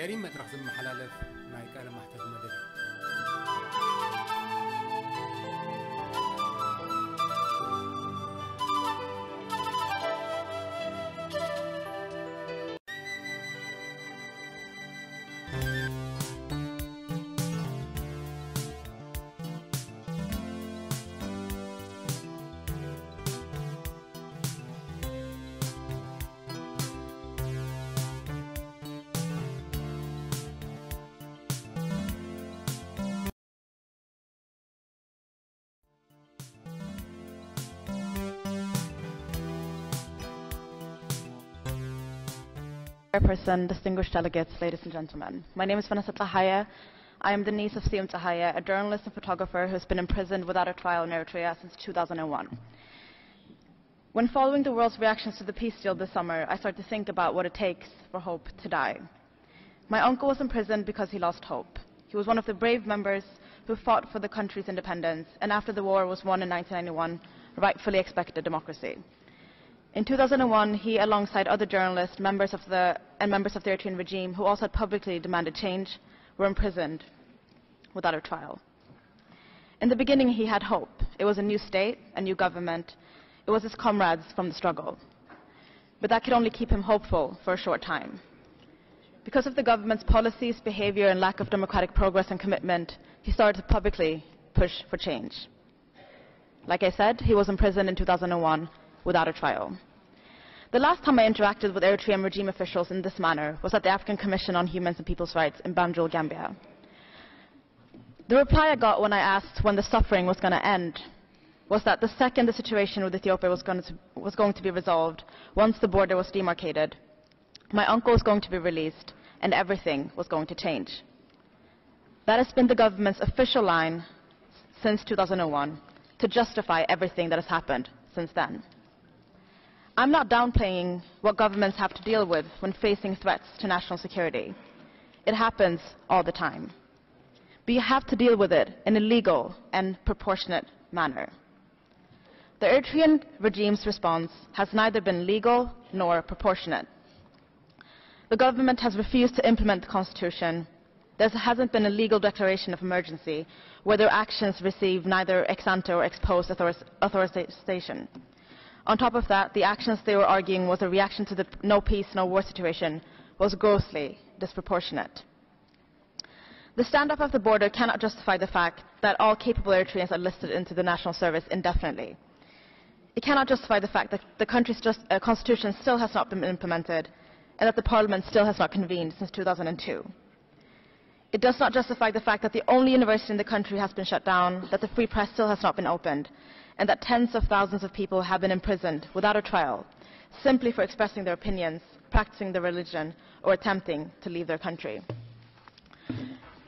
Erimedrek ዝመሓላለፍ ናይ ቃለ ማሕተት መደብ Chairperson, distinguished delegates, ladies and gentlemen. My name is Vanessa Tsehaye. I am the niece of Tsehaye, a journalist and photographer who has been imprisoned without a trial in Eritrea since 2001. When following the world's reactions to the peace deal this summer, I started to think about what it takes for hope to die. My uncle was imprisoned because he lost hope. He was one of the brave members who fought for the country's independence, and after the war was won in 1991, rightfully expected democracy. In 2001, he, alongside other journalists, members of the Eritrean regime, who also had publicly demanded change, were imprisoned without a trial. In the beginning, he had hope. It was a new state, a new government. It was his comrades from the struggle. But that could only keep him hopeful for a short time. Because of the government's policies, behavior, and lack of democratic progress and commitment, he started to publicly push for change. Like I said, he was imprisoned in 2001 without a trial. The last time I interacted with Eritrean regime officials in this manner was at the African Commission on Human and People's Rights in Banjul, Gambia. The reply I got when I asked when the suffering was going to end was that the second the situation with Ethiopia was going to be resolved, once the border was demarcated, my uncle was going to be released and everything was going to change. That has been the government's official line since 2001 to justify everything that has happened since then. I'm not downplaying what governments have to deal with when facing threats to national security. It happens all the time. But you have to deal with it in a legal and proportionate manner. The Eritrean regime's response has neither been legal nor proportionate. The government has refused to implement the constitution. There hasn't been a legal declaration of emergency where their actions receive neither ex ante or ex post authorization. On top of that, the actions they were arguing was a reaction to the no peace, no war situation was grossly disproportionate. The standoff of the border cannot justify the fact that all capable Eritreans are listed into the national service indefinitely. It cannot justify the fact that the country's constitution still has not been implemented and that the parliament still has not convened since 2002. It does not justify the fact that the only university in the country has been shut down, that the free press still has not been opened, and that tens of thousands of people have been imprisoned without a trial, simply for expressing their opinions, practicing their religion, or attempting to leave their country.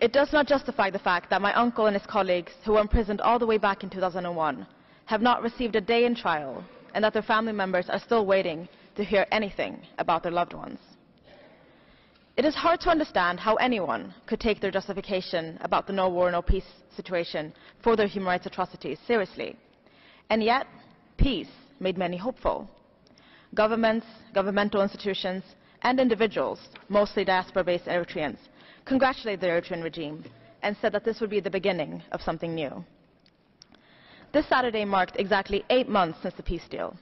It does not justify the fact that my uncle and his colleagues, who were imprisoned all the way back in 2001, have not received a day in trial, and that their family members are still waiting to hear anything about their loved ones. It is hard to understand how anyone could take their justification about the no war, no peace situation for their human rights atrocities seriously. And yet, peace made many hopeful. Governments, governmental institutions, and individuals, mostly diaspora-based Eritreans, congratulated the Eritrean regime and said that this would be the beginning of something new. This Saturday marked exactly 8 months since the peace deal.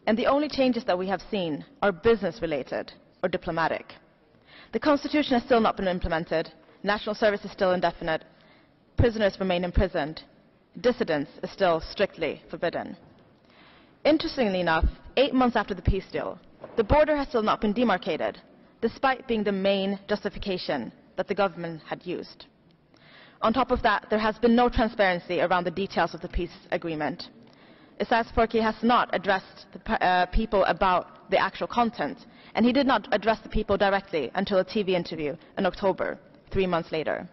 And the only changes that we have seen are business-related or diplomatic. The constitution has still not been implemented, national service is still indefinite, prisoners remain imprisoned, dissidence is still strictly forbidden. Interestingly enough, 8 months after the peace deal, the border has still not been demarcated, despite being the main justification that the government had used. On top of that, there has been no transparency around the details of the peace agreement. Isaias Afwerki has not addressed the people about the actual content, and he did not address the people directly until a TV interview in October, 3 months later.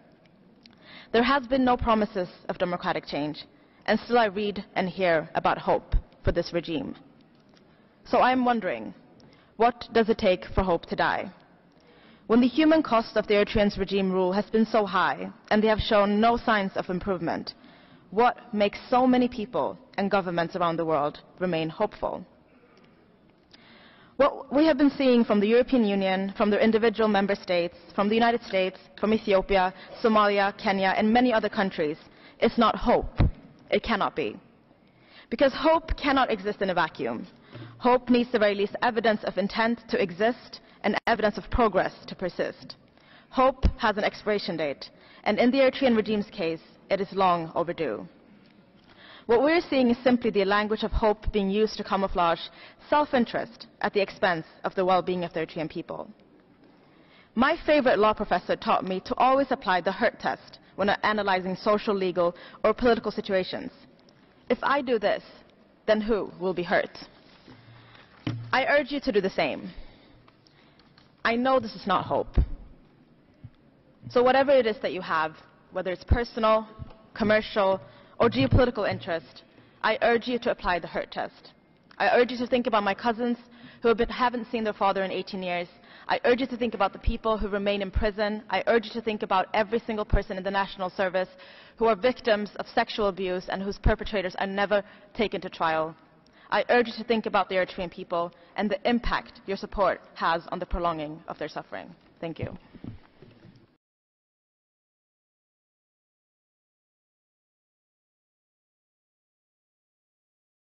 There has been no promises of democratic change, and still I read and hear about hope for this regime. So I am wondering, what does it take for hope to die? When the human cost of the Eritrean regime rule has been so high, and they have shown no signs of improvement, what makes so many people and governments around the world remain hopeful? What we have been seeing from the European Union, from the individual member states, from the United States, from Ethiopia, Somalia, Kenya, and many other countries is not hope. It cannot be. Because hope cannot exist in a vacuum. Hope needs the very least evidence of intent to exist and evidence of progress to persist. Hope has an expiration date, and in the Eritrean regime's case, it is long overdue. What we're seeing is simply the language of hope being used to camouflage self-interest at the expense of the well-being of the Eritrean people. My favorite law professor taught me to always apply the hurt test when analyzing social, legal, or political situations. If I do this, then who will be hurt? I urge you to do the same. I know this is not hope. So whatever it is that you have, whether it's personal, commercial, or geopolitical interest, I urge you to apply the hurt test. I urge you to think about my cousins who haven't seen their father in 18 years. I urge you to think about the people who remain in prison. I urge you to think about every single person in the national service who are victims of sexual abuse and whose perpetrators are never taken to trial. I urge you to think about the Eritrean people and the impact your support has on the prolonging of their suffering. Thank you.